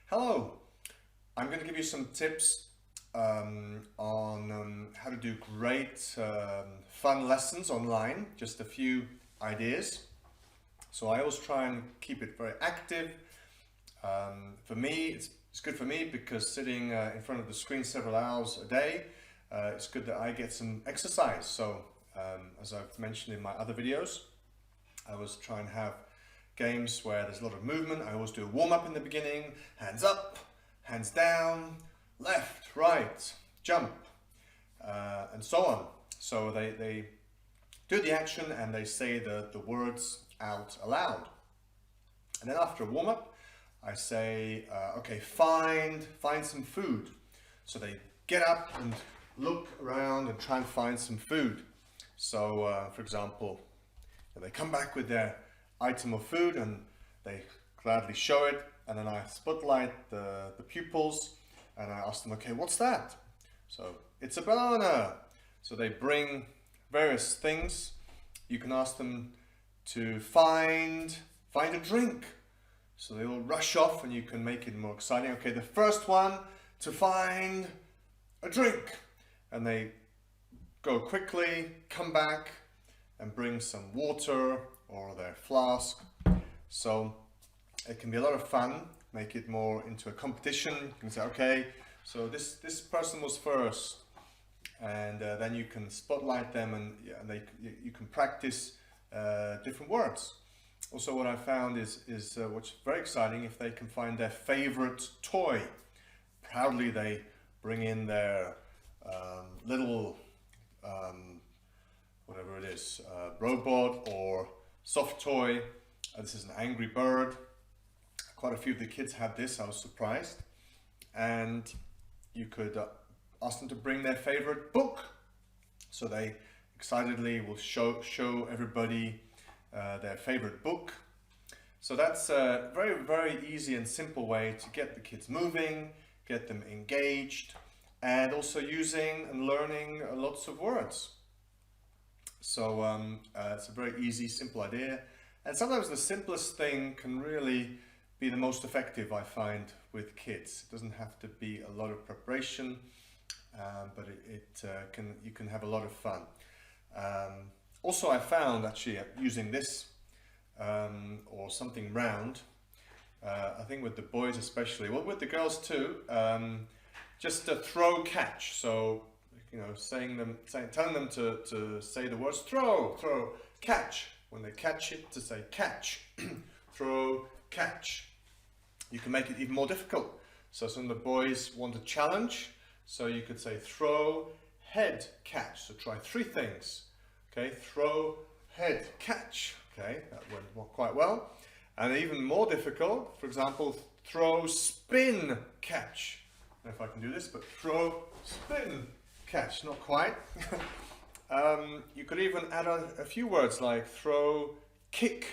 Hello, I'm going to give you some tips on how to do great fun lessons online, just a few ideas. So I always try and keep it very active. For me, it's good for me because sitting in front of the screen several hours a day, it's good that I get some exercise. So as I've mentioned in my other videos, I always try and have games where there's a lot of movement. I always do a warm-up in the beginning, hands up, hands down, left, right, jump, and so on. So they do the action and they say the words out aloud. And then after a warm-up, I say, okay, find some food. So they get up and look around and try and find some food. So, for example, they come back with their item of food and they gladly show it, and then I spotlight the pupils and I ask them, okay, what's that? So it's a banana. So they bring various things. You can ask them to find a drink. So they all rush off and you can make it more exciting. Okay, the first one to find a drink. And they go quickly, come back and bring some water or their flask. So it can be a lot of fun, make it more into a competition. You can say, okay, so this person was first, and then you can spotlight them and you can practice different words. Also what I found is what's very exciting, if they can find their favorite toy. Proudly they bring in their little whatever it is, robot or soft toy. This is an angry bird. Quite a few of the kids had this, I was surprised. And you could ask them to bring their favorite book. So they excitedly will show everybody their favorite book. So that's a very, very easy and simple way to get the kids moving, get them engaged, and also using and learning lots of words. So it's a very easy, simple idea. And sometimes the simplest thing can really be the most effective, I find, with kids. It doesn't have to be a lot of preparation, but you can have a lot of fun. Also, I found actually using this or something round, I think with the boys especially, well with the girls too, just a throw catch. So telling them to say the words throw, catch. When they catch it, to say catch, throw, catch. You can make it even more difficult. So some of the boys want a challenge, so you could say throw, head, catch. So try three things. Okay, throw, head, catch. Okay, that went quite well. And even more difficult, for example, throw, spin, catch. I don't know if I can do this, but throw, spin, catch. Not quite. You could even add a few words like throw, kick,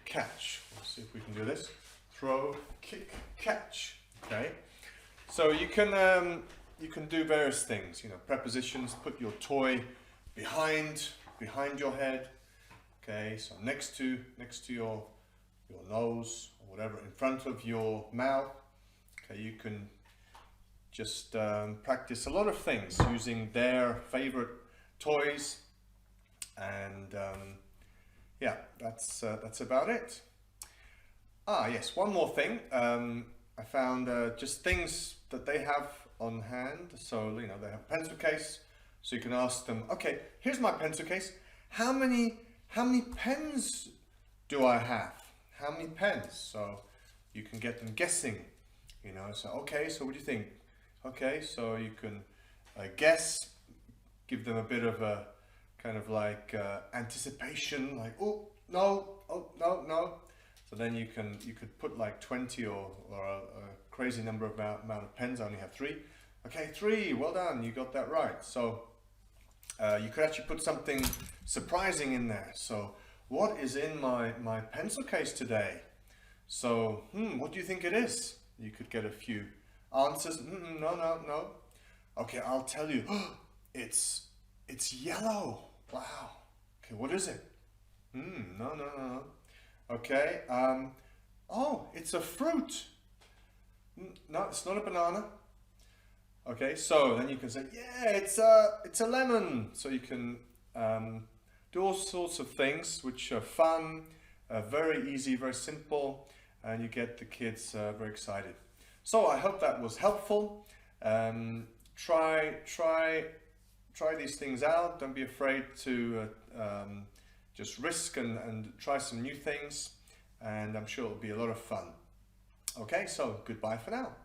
catch. Let's see if we can do this. Throw, kick, catch. Okay. So you can do various things. Prepositions. Put your toy behind your head. Okay. So next to your nose or whatever, in front of your mouth. Okay. You can just practice a lot of things using their favorite toys, and yeah, that's about it. Yes, one more thing. I found just things that they have on hand. So they have a pencil case, so you can ask them, okay, here's my pencil case, how many pens do I have? How many pens? So you can get them guessing. So okay, so what do you think? Okay, so you can guess, give them a bit of a kind of like anticipation, like oh no. So then you could put like 20 or a crazy number of amount of pens. I only have 3. Okay, 3. Well done, you got that right. So you could actually put something surprising in there. So what is in my pencil case today? So what do you think it is? You could get a few answers. No. Okay, I'll tell you. It's yellow. Wow. Okay, what is it? No. Okay. Oh, it's a fruit. No, it's not a banana. Okay, so then you can say, yeah, it's a lemon. So you can do all sorts of things which are fun, very easy, very simple, and you get the kids very excited. So I hope that was helpful. Try these things out. Don't be afraid to just risk and try some new things, and I'm sure it'll be a lot of fun. Okay, so goodbye for now.